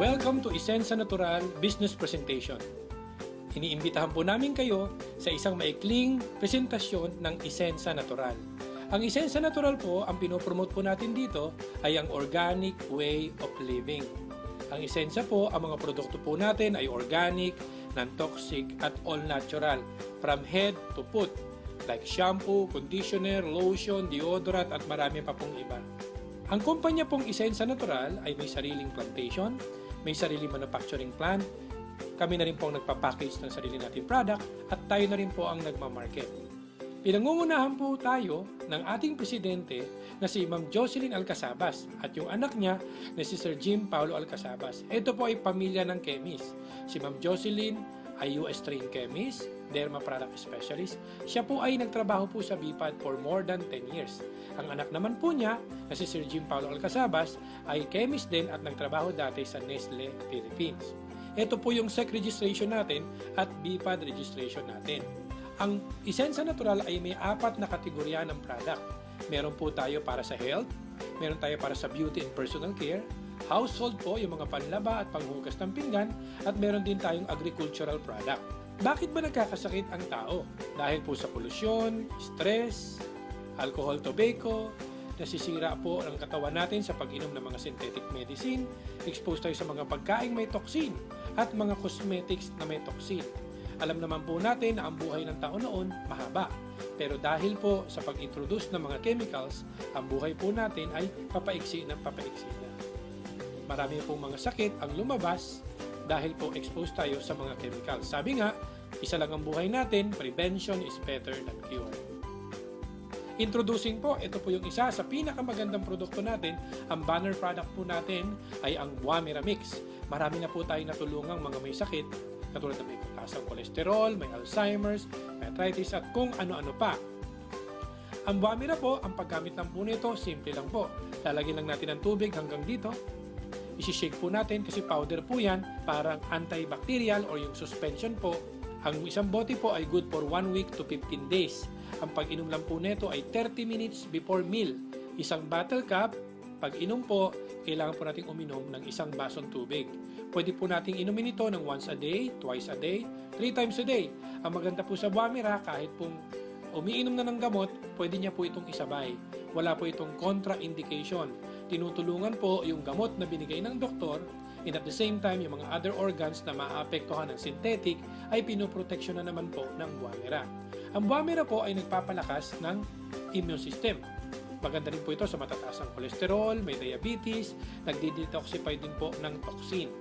Welcome to Isensa Natural Business Presentation. Iniimbitahan po namin kayo sa isang maikling presentasyon ng Isensa Natural. Ang Isensa Natural po, ang pinopromote po natin dito ay ang organic way of living. Ang Isensa po, ang mga produkto po natin ay organic, non-toxic at all natural from head to foot like shampoo, conditioner, lotion, deodorant at marami pa pong iba. Ang kumpanya pong Isensa Natural ay may sariling plantation, may sariling manufacturing plant, kami na rin po ang nagpapackage ng sarili nating product at tayo na rin po ang nagmamarket. Pinangungunahan po tayo ng ating presidente na si Ma'am Jocelyn Alcazabas at yung anak niya na si Sir Jim Paulo Alcazabas. Ito po ay pamilya ng chemist. Si Ma'am Jocelyn ay US trained chemist, derma product specialist. Siya po ay nagtrabaho po sa BPAD for more than 10 years. Ang anak naman po niya na si Sir Jim Paulo Alcazabas ay chemist din at nagtrabaho dati sa Nestle Philippines. Ito po yung SEC registration natin at BPAD registration natin. Ang Isensa Natural ay may 4 na kategorya ng product. Meron po tayo para sa health, meron tayo para sa beauty and personal care, household po, yung mga panlaba at panghugas ng pinggan, at meron din tayong agricultural product. Bakit ba nagkakasakit ang tao? Dahil po sa polusyon, stress, alcohol, tobacco, nasisira po ang katawan natin sa pag-inom ng mga synthetic medicine, exposed tayo sa mga pagkaing may toxin, at mga cosmetics na may toxin. Alam naman po natin na ang buhay ng tao noon mahaba. Pero dahil po sa pag-introduce ng mga chemicals, ang buhay po natin ay papaiksi na. Marami pong mga sakit ang lumabas dahil po exposed tayo sa mga chemicals. Sabi nga, isa lang ang buhay natin, prevention is better than cure. Introducing po, ito po yung isa sa pinakamagandang produkto natin. Ang banner product po natin ay ang Wamira Mix. Marami na po tayong natulungang mga may sakit, katulad na may taas ang kolesterol, may Alzheimer's, may arthritis at kung ano-ano pa. Ang Wamira po, ang paggamit lang po nito, simple lang po. Lalagyan lang natin ng tubig hanggang dito. Isi-shake po natin kasi powder po yan, parang antibacterial or yung suspension po. Ang isang bote po ay good for 1 week to 15 days. Ang pag-inom lang po nito ay 30 minutes before meal. Isang bottle cup, pag inom po, kailangan po nating uminom ng isang basong tubig. Pwede po nating inumin ito ng once a day, twice a day, 3 times a day. Ang maganda po sa Wamira, kahit pong umiinom na ng gamot, pwede niya po itong isabay. Wala po itong contraindication. Tinutulungan po yung gamot na binigay ng doktor, and at the same time, yung mga other organs na maapektuhan ng synthetic ay pinoproteksyon na naman po ng Wamira. Ang Wamira po ay nagpapalakas ng immune system. Maganda rin po ito sa matataas ang kolesterol, may diabetes, nagdi-detoxify din po ng toxin.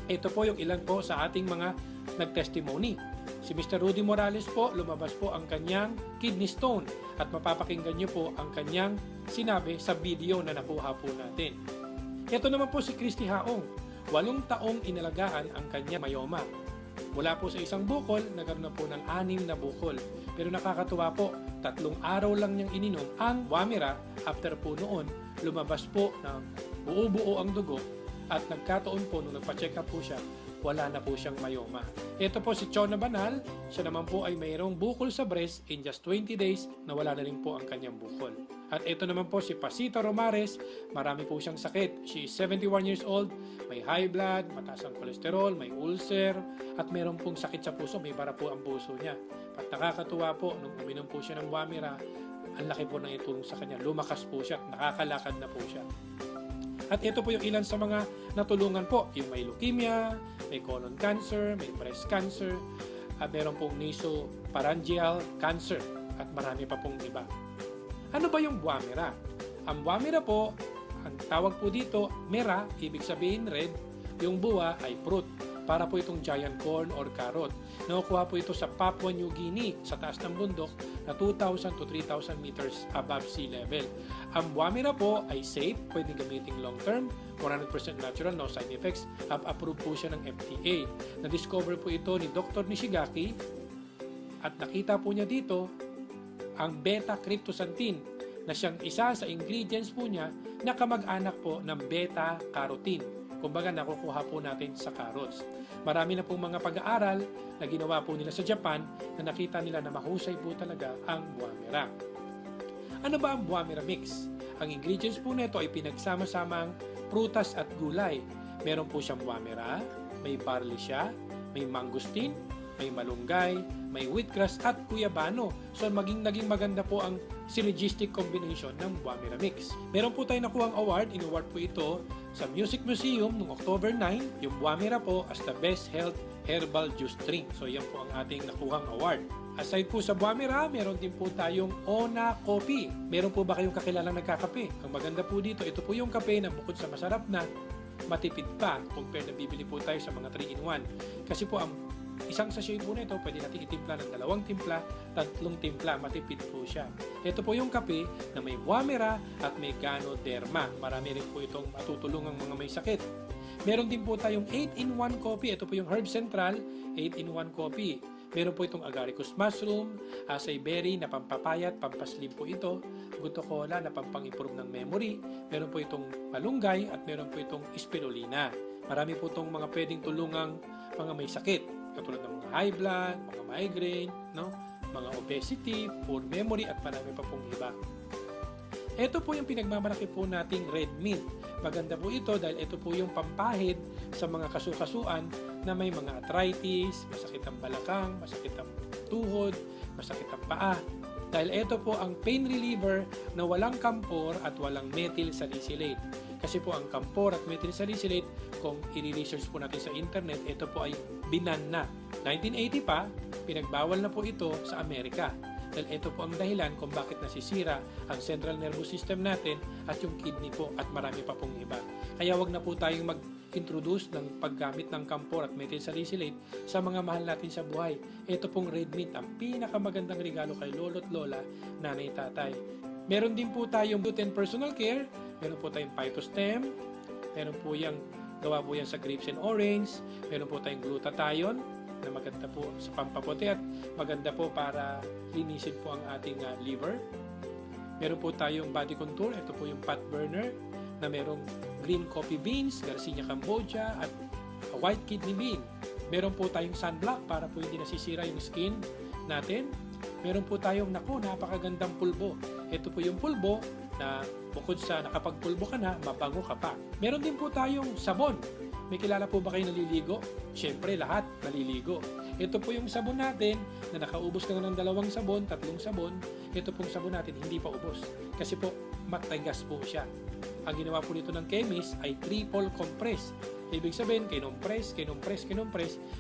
Ito po yung ilan po sa ating mga nag-testimony. Si Mr. Rudy Morales po, lumabas po ang kanyang kidney stone at mapapakinggan nyo po ang kanyang sinabi sa video na nakuha po natin. Ito naman po si Christy Haong, 8 taong inalagaan ang kanyang myoma. Mula po sa isang bukol, nagkaroon na po ng 6 na bukol. Pero nakakatuwa po, 3 araw lang niyang ininom ang Wamira. After po noon, lumabas po ng buo-buo ang dugo at nagkataon po nung nagpa-check up po siya, wala na po siyang myoma. Ito po si Chona Banal, siya naman po ay mayroong bukol sa breast in just 20 days na wala na rin po ang kanyang bukol. At ito naman po si Pasita Romares, marami po siyang sakit. She is 71 years old, may high blood, mataas ang kolesterol, may ulcer, at mayroon pong sakit sa puso, may bara po ang puso niya. At nakakatuwa po, nung uminom po siya ng Wamira, ang laki po ng itulong sa kanya. Lumakas po siya, nakakalakad na po siya. At ito po yung ilan sa mga natulungan po. Yung may leukemia, may colon cancer, may breast cancer, at meron pong nasopharyngeal cancer, at marami pa pong iba. Ano ba yung Wamira? Ang Wamira po, ang tawag po dito, mera, ibig sabihin red, yung buwa ay fruit. Para po itong giant corn or carrot. Nakukuha po ito sa Papua New Guinea, sa taas ng bundok, na 2,000 to 3,000 meters above sea level. Ang Wamira po ay safe, pwedeng gamitin long term, 100% natural, no side effects. Approved po siya ng FDA. Na-discover po ito ni Dr. Nishigaki at nakita po niya dito ang beta-cryptosantine na siyang isa sa ingredients po niya na kamag-anak po ng beta-carotene. Kumbaga, nakukuha po natin sa carrots. Marami na pong mga pag-aaral na ginawa po nila sa Japan na nakita nila na mahusay po talaga ang Wamira. Ano ba ang Wamira Mix? Ang ingredients po nito ay pinagsama-samang prutas at gulay. Meron po siyang wamira, may barley siya, may mangosteen, may malunggay, may wheatgrass at guyabano. So naging maganda po ang synergistic combination ng Wamira Mix. Meron po tayong nakuhang award. In-award po ito sa Music Museum noong October 9. Yung Wamira po as the Best Health Herbal Juice Drink. So yan po ang ating nakuhang award. Aside po sa Wamira, meron din po tayong Ona Coffee. Meron po ba kayong kakilalang nagkakape? Ang maganda po dito, ito po yung kape na bukod sa masarap na, matipid pa compare na bibili po tayo sa mga 3-in-1. Kasi po ang isang sachet po nito, pwede natin itimpla ng 2 timpla, 3 timpla, matipid po siya. Ito po yung kape na may Wamira at may Ganoderma. Marami rin po itong matutulungang mga may sakit. Meron din po tayong 8-in-1 coffee. Ito po yung Herb Central 8-in-1 coffee. Meron po itong agaricus mushroom, acai berry na pampapayat, pampaslim po ito, guto cola na pampang-improve ng memory, meron po itong malunggay at meron po itong spirulina. Marami po itong mga pwedeng tulungang mga may sakit, katulad ng mga high blood, mga migraine, no? Mga obesity, poor memory at marami pa pong iba. Ito po yung pinagmamalaki po nating red mint. Maganda po ito dahil ito po yung pampahid sa mga kasukasuan na may mga arthritis, masakit ang balakang, masakit ang tuhod, masakit ang paa. Dahil ito po ang pain reliever na walang kampor at walang methyl salicylate. Kasi po ang kampor at methyl salicylate, kung i-research po natin sa internet, ito po ay binan na. 1980 pa, pinagbawal na po ito sa Amerika. Dahil ito po ang dahilan kung bakit nasisira ang central nervous system natin at yung kidney po at marami pa pong iba. Kaya wag na po tayong mag-introduce ng paggamit ng kampor at methyl salicylate sa mga mahal natin sa buhay. Ito pong red mint, ang pinakamagandang regalo kay lolo't lola, nanay, tatay. Meron din po tayong gluten personal care, meron po tayong phytostem, meron po yung gawa po yan sa grapes and orange, meron po tayong glutathione, na maganda po sa pampaputi at maganda po para linisin po ang ating liver. Meron po tayong body contour, ito po yung fat burner na merong green coffee beans, Garcinia Cambogia at white kidney bean. Meron po tayong sunblock para po hindi nasisira yung skin natin. Meron po tayong napakagandang pulbo. Ito po yung pulbo na bukod sa nakapagpulbo ka na, mabango ka pa. Meron din po tayong sabon. May kilala po ba kayo naliligo? Siyempre, lahat naliligo. Ito po yung sabon natin na nakaubos ka na ng 2 sabon, 3 sabon. Ito pong sabon natin hindi pa ubos. Kasi po, matigas po siya. Ang ginawa po nito ng chemist ay triple compress. Ibig sabihin, kinompress,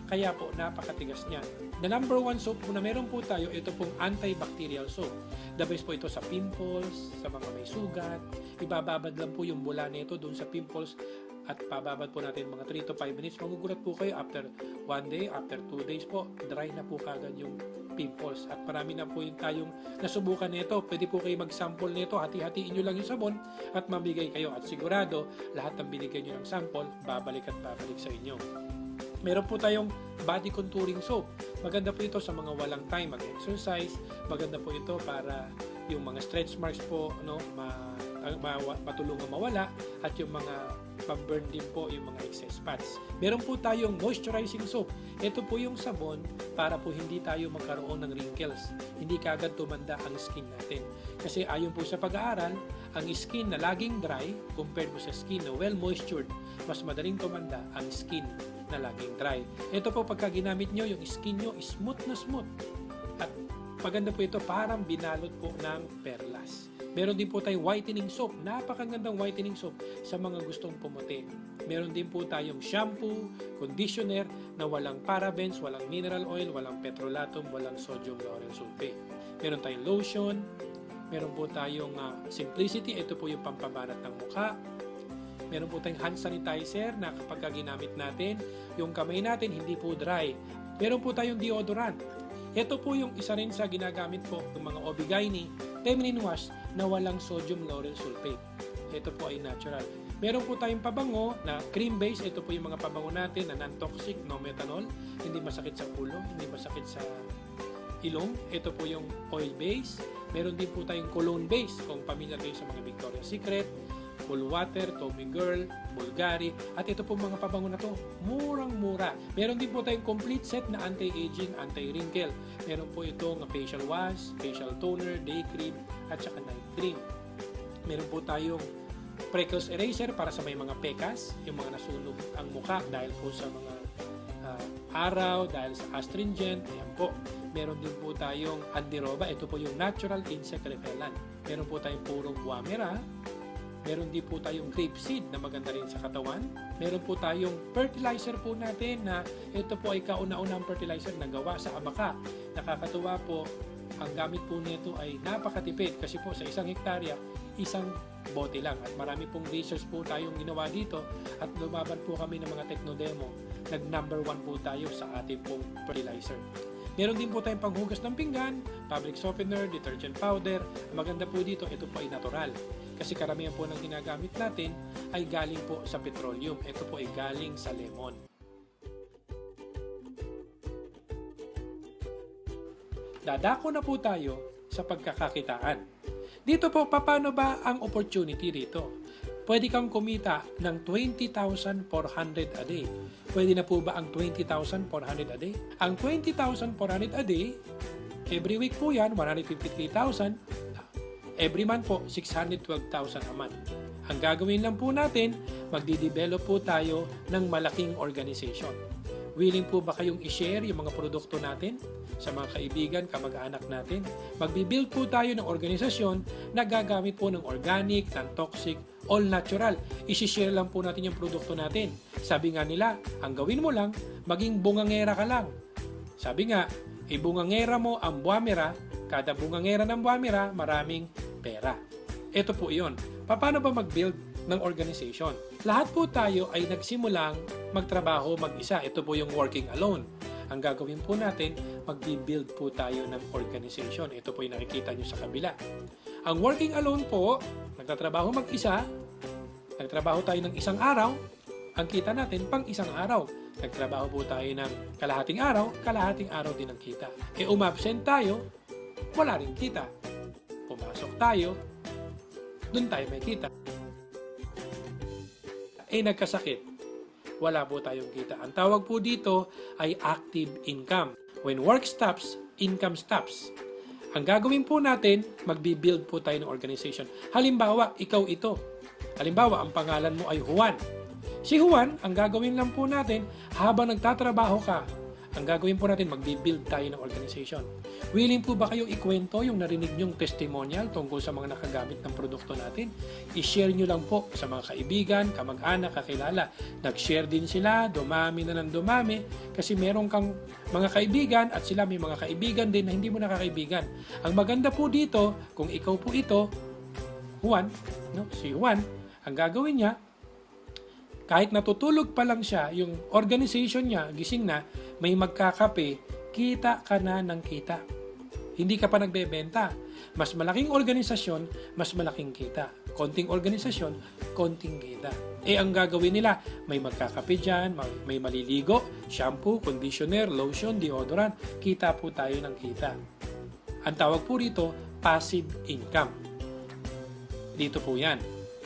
kaya po napakatigas niya. The number 1 soap po na meron po tayo, ito pong antibacterial soap. The best po ito sa pimples, sa mga may sugat. Ibababad lang po yung bula nito doon sa pimples at pababad po natin mga 3 to 5 minutes. Magugulat po kayo after 1 day, after 2 days po, dry na po kagad yung pimples. At marami na po yung tayong nasubukan nito. Pwede po kayo mag-sample nito, hati-hatiin nyo lang yung sabon at mabigay kayo. At sigurado, lahat ng binigay nyo ng sample, babalik at babalik sa inyo. Meron po tayong body contouring soap. Maganda po ito sa mga walang time mag-exercise. Maganda po ito para yung mga stretch marks po, no, matulungan mawala at yung mga pag-burn din po yung mga excess fats. Meron po tayong moisturizing soap. Ito po yung sabon para po hindi tayo magkaroon ng wrinkles. Hindi kaagad tumanda ang skin natin. Kasi ayon po sa pag-aaral, ang skin na laging dry compared po sa skin na well-moistured, mas madaling tumanda ang skin na laging dry. Ito po pagka ginamit nyo, yung skin nyo smooth na smooth. At maganda po ito, parang binalot po ng perlas. Meron din po tayong whitening soap. Napakagandang whitening soap sa mga gustong pumuti. Meron din po tayong shampoo, conditioner na walang parabens, walang mineral oil, walang petrolatum, walang sodium lauryl sulfate. Meron tayong lotion. Meron po tayong simplicity. Ito po yung pampabanat ng mukha. Meron po tayong hand sanitizer na kapag ginamit natin, yung kamay natin hindi po dry. Meron po tayong deodorant. Ito po yung isa rin sa ginagamit po ng mga OB/GYN feminine wash na walang sodium lauryl sulfate. Ito po ay natural. Meron po tayong pabango na cream base. Ito po yung mga pabango natin na non-toxic, no methanol. Hindi masakit sa ulo, hindi masakit sa ilong. Ito po yung oil base. Meron din po tayong cologne base. Kung pamilyar kayo sa mga Victoria's Secret, Cool Water, Tommy Girl, Bulgari, at ito po mga pabango na to, murang-mura. Meron din po tayong complete set na anti-aging, anti-wrinkle. Meron po itong facial wash, facial toner, day cream, at saka night cream. Meron po tayong freckles eraser para sa may mga pekas, yung mga nasunog ang muka dahil po sa mga araw, dahil sa astringent. Ayan po. Meron din po tayong Andiroba. Ito po yung natural insect repellent. Meron po tayong purong guamera. Meron din po tayong grapeseed na maganda rin sa katawan. Meron po tayong fertilizer po natin na ito po ay kauna-unang fertilizer na gawa sa abaka. Nakakatuwa po, ang gamit po nito ay napakatipid kasi po sa 1 hektarya, isang bote lang. At marami pong research po tayong ginawa dito at lumaban po kami ng mga techno-demo. Nag-number 1 po tayo sa ating pong fertilizer. Meron din po tayong panghugas ng pinggan, fabric softener, detergent powder. Maganda po dito, ito po ay natural. Kasi karamihan po ng ginagamit natin ay galing po sa petroleum. Ito po ay galing sa lemon. Dadako na po tayo sa pagkakakitaan. Dito po, paano ba ang opportunity dito? Pwede kang kumita ng 20,400 a day. Pwede na po ba ang 20,400 a day? Ang 20,400 a day, every week po yan, 153,000. Every month po, 612,000 a month. Ang gagawin lang po natin, magdi-develop po tayo ng malaking organization. Willing po ba kayong i-share yung mga produkto natin sa mga kaibigan, kamag-anak natin? Magbi-build po tayo ng organisasyon na gagamit po ng organic, non-toxic, all natural. I-share lang po natin yung produkto natin. Sabi nga nila, ang gawin mo lang, maging bungangera ka lang. Sabi nga, ibungangera mo ang buwamera, kada bungangera ng buwamera, maraming pera. Ito po iyon. Paano ba mag-build ng organization? Lahat po tayo ay nagsimulang magtrabaho mag-isa. Ito po yung working alone. Ang gagawin po natin, mag-build po tayo ng organization. Ito po yung nakikita nyo sa kabila. Ang working alone po, nagtatrabaho mag-isa, nagtrabaho tayo ng isang araw, ang kita natin pang isang araw. Nagtrabaho po tayo ng kalahating araw din ang kita. Umabsent tayo, wala rin kita. Pumasok tayo, dun tayo may kita. Nagkasakit, wala po tayong kita. Ang tawag po dito ay active income. When work stops, income stops. Ang gagawin po natin, magbi-build po tayo ng organization. Halimbawa, ikaw ito. Halimbawa, ang pangalan mo ay Juan. Si Juan, ang gagawin lang po natin, habang nagtatrabaho ka, ang gagawin po natin, magbi-build tayo ng organization. Willing po ba kayong ikwento yung narinig nyong testimonial tungkol sa mga nakagamit ng produkto natin? I-share nyo lang po sa mga kaibigan, kamag-anak, kakilala. Nag-share din sila, dumami na ng dumami, kasi meron kang mga kaibigan at sila may mga kaibigan din na hindi mo nakakaibigan. Ang maganda po dito, kung ikaw po ito, Juan, si Juan, ang gagawin niya, kahit natutulog pa lang siya, yung organization niya, gising na, may magkakape, kita ka na ng kita. Hindi ka pa nagbebenta. Mas malaking organisasyon, mas malaking kita. Konting organisasyon, konting kita. Ang gagawin nila, may magkakape dyan, may maliligo, shampoo, conditioner, lotion, deodorant. Kita po tayo ng kita. Ang tawag po rito, passive income. Dito po yan.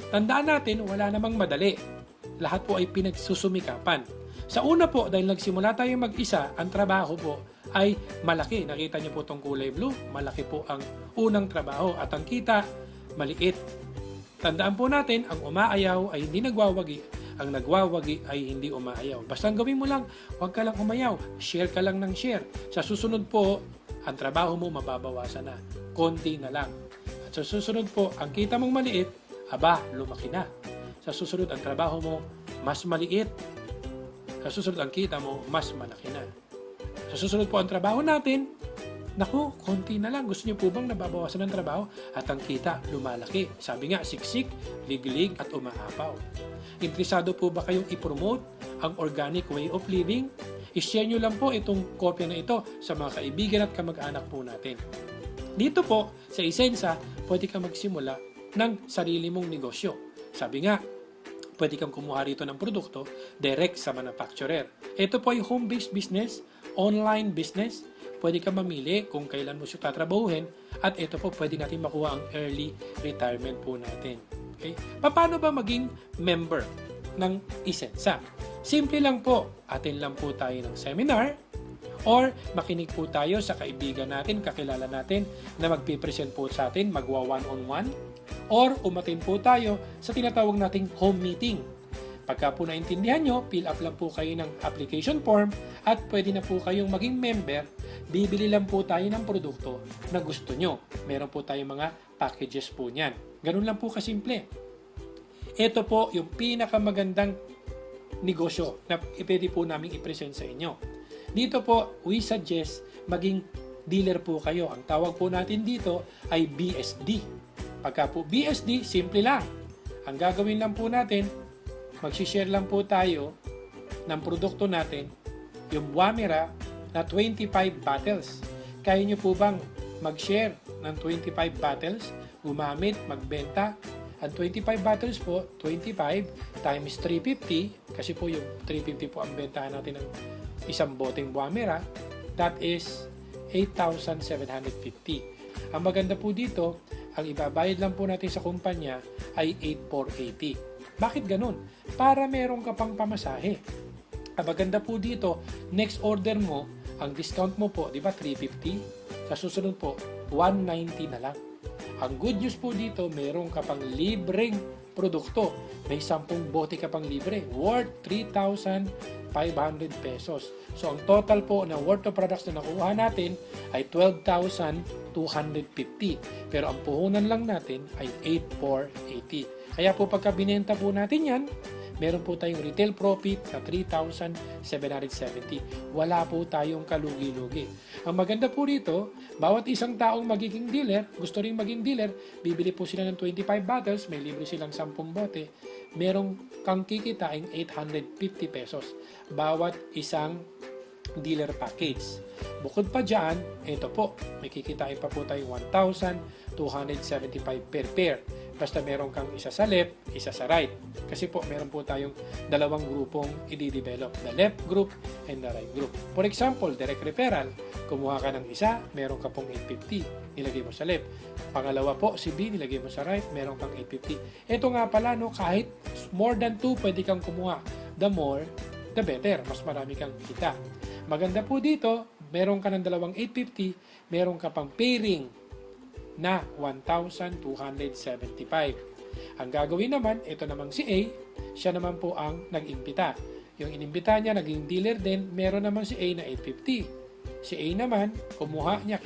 Tandaan natin, wala namang madali. Lahat po ay pinagsusumikapan. Sa una po, dahil nagsimula tayong mag-isa, ang trabaho po ay malaki. Nakita niyo po itong kulay blue, malaki po ang unang trabaho at ang kita, maliit. Tandaan po natin, ang umaayaw ay hindi nagwawagi, ang nagwawagi ay hindi umaayaw. Basta ang gawin mo lang, huwag ka lang umayaw, share ka lang ng share. Sa susunod po, ang trabaho mo mababawasan na, konti na lang. At sa susunod po, ang kita mong maliit, lumaki na. Sa susunod, ang trabaho mo, mas maliit. Sa susunod, ang kita mo, mas malaki na. Sa susunod po ang trabaho natin, naku, konti na lang. Gusto niyo po bang nababawasan ng trabaho? At ang kita, lumalaki. Sabi nga, siksik, liglig, at umaapaw. Interesado po ba kayong i-promote ang organic way of living? I-share nyo lang po itong kopya na ito sa mga kaibigan at kamag-anak po natin. Dito po, sa Isensa, pwede ka magsimula ng sarili mong negosyo. Sabi nga, pwede kang kumuha rito ng produkto direct sa manufacturer. Ito po ay home-based business, online business. Pwede kang mamili kung kailan mo siya tatrabahuhin at ito po pwede natin makuha ang early retirement po natin. Okay? Paano ba maging member ng Isensa? Simple lang po, attend lang po tayo ng seminar or makinig po tayo sa kaibigan natin, kakilala natin na magpipresent po sa atin, magwa one-on-one or umatin po tayo sa tinatawag nating home meeting. Pagka po naintindihan nyo, fill up lang po kayo ng application form at pwede na po kayong maging member. Bibili lang po tayo ng produkto na gusto nyo. Meron po tayong mga packages po niyan. Ganun lang po kasimple. Ito po yung pinakamagandang negosyo na pwede po namin i-present sa inyo. Dito po, we suggest maging dealer po kayo. Ang tawag po natin dito ay BSD. Pagka po BSD, simple lang. Ang gagawin lang po natin, magsishare lang po tayo ng produkto natin, yung Wamira na 25 bottles. Kaya nyo po bang mag-share ng 25 bottles, gumamit, magbenta? Ang 25 bottles po, 25 times 350, kasi po yung 350 po ang bentahan natin ng isang boteng Wamira, that is 8,750. Ang maganda po dito, ang ibabayad lang po natin sa kumpanya ay 8,480. Bakit ganun? Para meron ka pang pamasahe. Ang maganda po dito, next order mo, ang discount mo po, di ba 350? Sa susunod po, 190 na lang. Ang good news po dito, meron ka pang libreng produkto. May 10 bote ka pang libre, worth 3,500 pesos. So, ang total po na worth of products na nakuha natin ay 12,250. Pero ang puhunan lang natin ay 8,480. Kaya po pagka binenta po natin yan, meron po tayong retail profit na 3,770. Wala po tayong kalugi-lugi. Ang maganda po rito, bawat isang taong magiging dealer, gusto rin maging dealer, bibili po sila ng 25 bottles, may libre silang 10 bote, merong kang kikitain 850 pesos. Bawat isang dealer package. Bukod pa dyan, ito po, may kikitain pa po tayong 1,275 per pair. Basta meron kang isa sa left, isa sa right. Kasi po, meron po tayong dalawang grupong i-develop. The left group and the right group. For example, direct referral. Kumuha ka ng isa, meron ka pong 850. Nilagay mo sa left. Pangalawa po, si B, nilagay mo sa right, meron kang 850. Ito nga pala, no, kahit more than 2, pwede kang kumuha. The more, the better. Mas marami kang kita. Maganda po dito, meron ka ng dalawang 850, meron ka pang pairing na 1,275. Ang gagawin naman, ito namang si A, siya naman po ang nag-imbita. Yung inimbita niya, naging dealer din, meron naman si A na 850. Si A naman, kinuha niya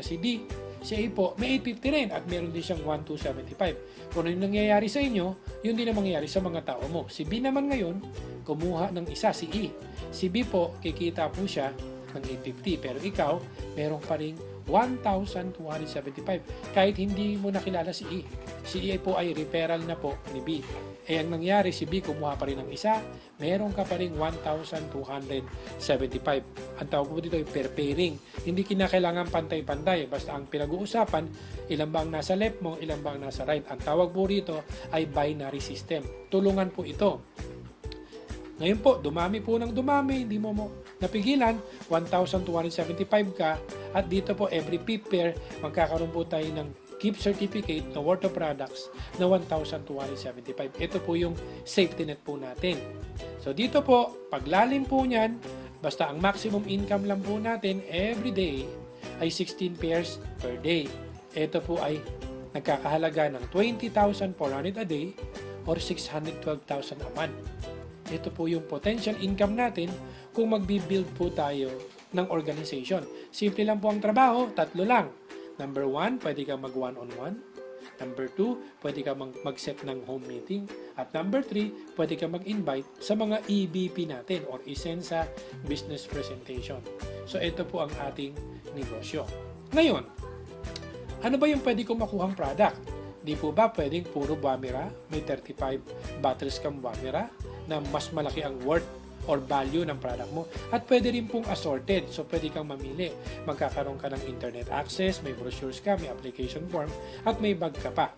si D. Si A po, may 850 rin at meron din siyang 1,275. Kung ano yung nangyayari sa inyo, yun din ang mangyayari sa mga tao mo. Si B naman ngayon, kumuha ng isa, si E. Si B po, kikita po siya ng 850. Pero ikaw, meron pa rin 1,275 kahit hindi mo nakilala si E. Si E po ay referral na po ni B. Eh ang nangyari, si B kumuha pa rin ng isa, meron ka pa rin 1,275. Ang tawag po dito ay per pairing. Hindi kinakailangan pantay-pantay. Basta ang pinag-uusapan, ilan ba ang nasa left mo, ilan ba ang nasa right. Ang tawag po rito ay binary system. Tulungan po ito. Ngayon po, dumami po ng dumami, hindi mo napigilan, 1,275 ka, at dito po every fifth pair, magkakaroon po tayo ng gift certificate na worth of products na 1,275. Ito po yung safety net po natin. So dito po, paglalim po niyan, basta ang maximum income lang po natin every day ay 16 pairs per day. Ito po ay nagkakahalaga ng 20,400 a day or 612,000 a month. Ito po yung potential income natin kung magbi-build po tayo ng organization. Simple lang po ang trabaho, 3 lang. Number 1, pwede kang mag one-on-one. Number 2, pwede kang mag-set ng home meeting. At number 3, pwede kang mag-invite sa mga EBP natin or isend sa business presentation. So ito po ang ating negosyo. Ngayon, ano ba yung pwede kong makuhang product? Di po ba pwedeng puro Wamira? May 35 bottles kang Wamira na mas malaki ang worth or value ng product mo. At pwede rin pong assorted. So, pwede kang mamili. Magkakaroon ka ng internet access, may brochures ka, may application form, at may bag ka pa.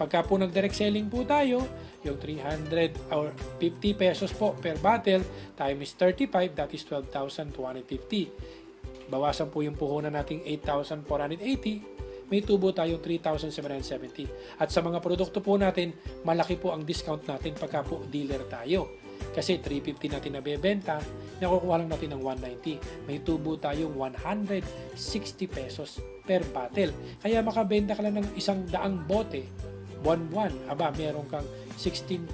Pagka po nag-direct selling po tayo, yung 300 or 50 pesos po per bottle times 35, that is 12,250. Bawasan po yung puhunan nating 8,480. May tubo tayong 3,770. At sa mga produkto po natin, malaki po ang discount natin pagka po dealer tayo. Kasi 350 natin nabebenta, nakukuha lang natin ng 190. May tubo tayong 160 pesos per bottle. Kaya makabenta ka lang ng 100 bote, buwan-buwan, meron kang 16,000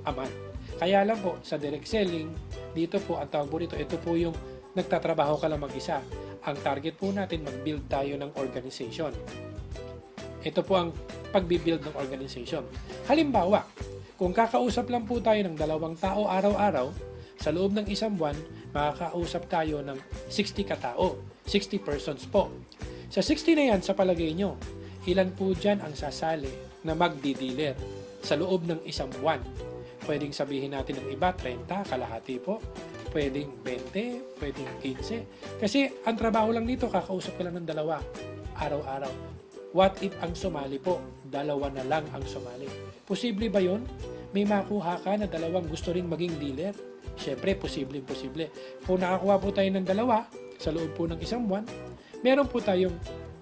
a month. Kaya lang po, sa direct selling, dito po, ang tawag po rito, ito po yung nagtatrabaho ka lang mag-isa. Ang target po natin, mag-build tayo ng organization. Ito po ang pag-build ng organization. Halimbawa, kung kakausap lang po tayo ng 2 tao araw-araw, sa loob ng isang buwan, makakausap tayo ng 60 katao, 60 persons po. Sa 60 na yan, sa palagay nyo, ilan po dyan ang sasali na magdi-dealer sa loob ng isang buwan? Pwedeng sabihin natin ng iba, 30, kalahati po. Pwedeng 20, pwedeng 15. Kasi ang trabaho lang nito, kakausap ka lang ng 2 araw-araw. What if ang sumali po? 2 na lang ang sumali. Posible ba yun? May makuha ka na 2 gusto ring maging dealer? Siyempre, posible. Kung nakakuha po tayo ng 2 sa loob po ng isang buwan, meron po tayong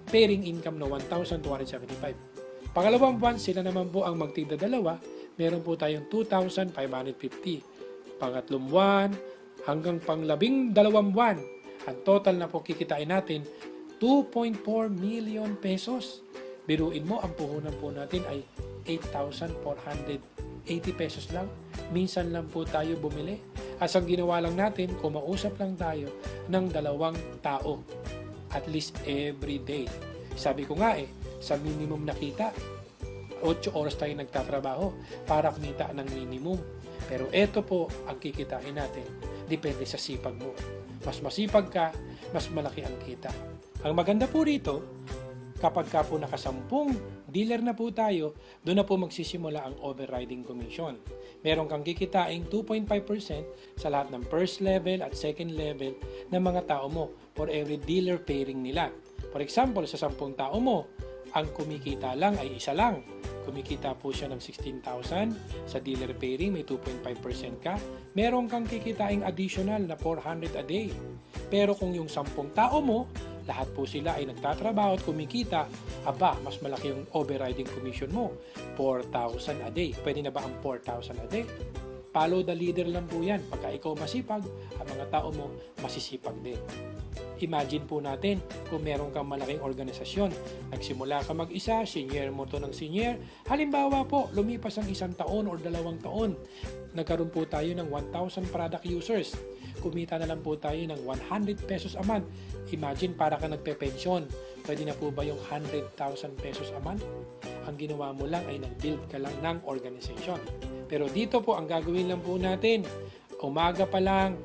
pairing income na 1,275. Pangalawang buwan, sila naman po ang magtigda 2, meron po tayong 2,550. Pangatlong buwan, hanggang pang-12 buwan, ang total na po kikitain natin, 2.4 million pesos. Biruin mo, ang puhunan po natin ay 8,480 pesos lang. Minsan lang po tayo bumili. As ang ginawa lang natin, kumausap lang tayo ng 2 tao. At least every day. Sabi ko nga sa minimum na kita, 8 oras tayo nagtatrabaho para kumita ng minimum. Pero ito po ang kikitain natin. Depende sa sipag mo. Mas masipag ka, mas malaki ang kita. Ang maganda po rito, kapag ka po nakasampung dealer na po tayo, doon na po magsisimula ang overriding commission. Meron kang kikitain 2.5% sa lahat ng first level at second level ng mga tao mo for every dealer pairing nila. For example, sa 10 tao mo, ang kumikita lang ay isa lang. Kumikita po siya ng 16,000 sa dealer pairing, may 2.5% ka. Meron kang kikitain additional na 400 a day. Pero kung yung 10 tao mo, lahat po sila ay nagtatrabaho at kumikita, mas malaki yung overriding commission mo. 4,000 a day. Pwede na ba ang 4,000 a day? Follow the leader lang po yan. Pagka ikaw masipag, ang mga tao mo masisipag din. Imagine po natin kung meron kang malaking organisasyon. Nagsimula ka mag-isa, senior mo to ng senior. Halimbawa po, lumipas ang 1 taon o 2 taon. Nagkaroon po tayo ng 1,000 product users. Kumita na lang po tayo ng 100 pesos a month. Imagine, para ka nagpe-pensyon. Pwede na po ba yung 100,000 pesos a month? Ang ginawa mo lang ay nag-build ka lang ng organization. Pero dito po, ang gagawin lang po natin, umaga pa lang,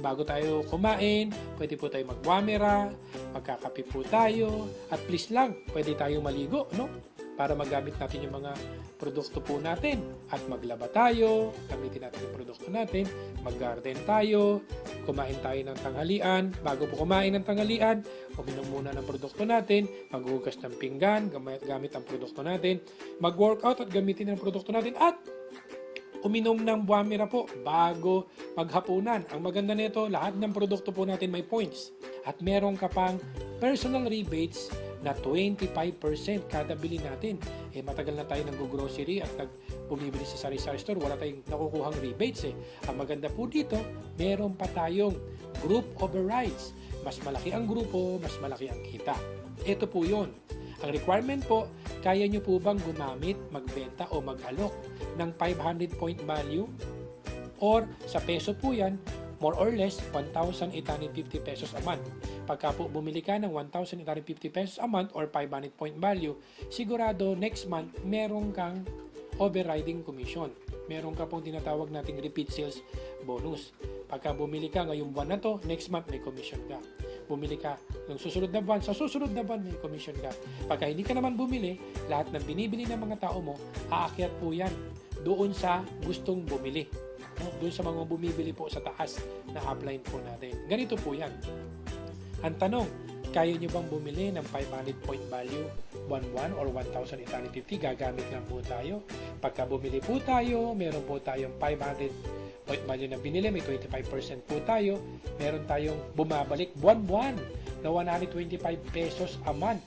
bago tayo kumain, pwede po tayo magwamera, magkakape po tayo, at please lang, pwede tayo maligo, no? Para magamit natin yung mga produkto po natin. At maglaba tayo, gamitin natin yung produkto natin, mag-garden tayo, kumain tayo ng tanghalian. Bago po kumain ng tanghalian, uminom muna ng produkto natin, maghugas ng pinggan, gamit ang produkto natin, mag-workout at gamitin ang produkto natin, at uminom ng buwamira po bago maghapunan. Ang maganda nito, lahat ng produkto po natin may points. At meron ka pang personal rebates na 25% kada bili natin. Matagal na tayo nag-grocery at bumibili sa sari-sari store, wala tayong nakukuhang rebates. Ang maganda po dito, meron pa tayong group overrides. Mas malaki ang grupo, mas malaki ang kita. Ito po yun. Ang requirement po, kaya nyo po bang gumamit, magbenta o mag-alok ng 500 point value? Or sa peso po yan, more or less 1,850 pesos a month. Pagka po bumili ka ng 1,850 pesos a month or 500 point value, sigurado next month meron kang overriding commission. Meron ka pong tinatawag nating repeat sales bonus. Pagka bumili ka ngayong buwan na to, next month may commission ka. Bumili ka ng susunod na buwan, sa susunod na buwan may commission ka. Pagka hindi ka naman bumili, lahat ng binibili ng mga tao mo, aakyat po yan doon sa gustong bumili. Doon sa mga bumibili po sa taas na upline po natin. Ganito po yan. Ang tanong, kaya nyo bang bumili ng 500 point value 1,1 or 1,850? Gagamit lang po tayo. Pagka bumili po tayo, meron po tayong 500 point value na binili, may 25% po tayo. Meron tayong bumabalik buwan-buwan na 125 pesos a month.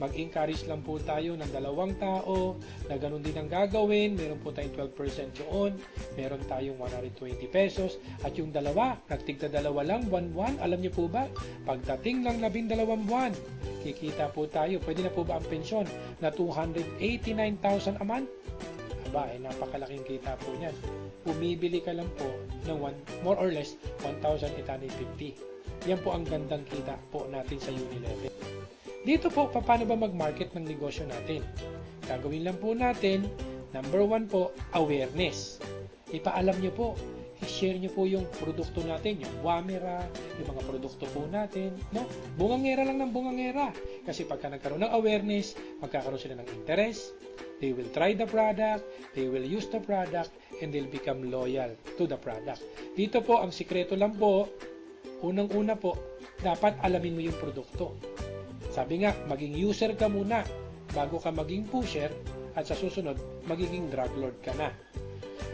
mag-encourage lang po tayo ng 2 tao na ganun din ang gagawin. Meron po tayong 12% yun. Meron tayong 120 pesos. At yung dalawa, nagtigda-dalawa lang, buwan-buwan. Alam niyo po ba, pagdating ng 12 buwan, kikita po tayo. Pwede na po ba ang pensyon na 289,000 a month? Aba, napakalaking kita po niyan. Bumibili ka lang po ng more or less 1,850. Yan po ang gandang kita po natin sa Unilevel. Dito po, paano ba mag-market ng negosyo natin? Gagawin lang po natin, number 1 po, awareness. Ipaalam nyo po, i-share nyo po yung produkto natin, yung Wamira, yung mga produkto po natin, no? Bungangera lang ng bungangera. Kasi pagka nagkaroon ng awareness, magkakaroon sila ng interest, they will try the product, they will use the product, and they'll become loyal to the product. Dito po, ang sikreto lang po, unang-una po, dapat alamin mo yung produkto. Sabi nga, maging user ka muna bago ka maging pusher at sa susunod, magiging drug lord ka na.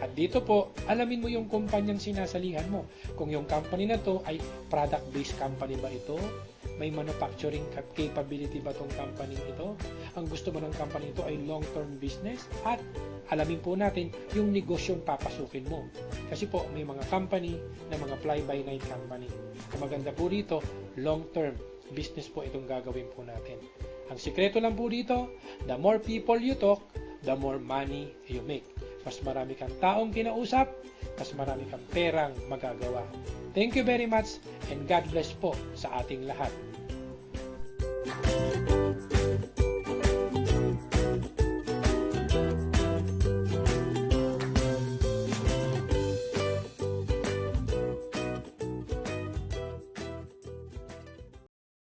At dito po, alamin mo yung kumpanyang sinasalihan mo. Kung yung company na to ay product-based company ba ito? May manufacturing capability ba tong company ito? Ang gusto mo ng company ito ay long-term business? At alamin po natin yung negosyong papasukin mo. Kasi po, may mga company na mga fly-by-night company. Ang maganda po dito, long-term business po itong gagawin po natin. Ang sikreto lang po dito, the more people you talk, the more money you make. Mas marami kang taong kinausap, mas marami kang perang magagawa. Thank you very much and God bless po sa ating lahat.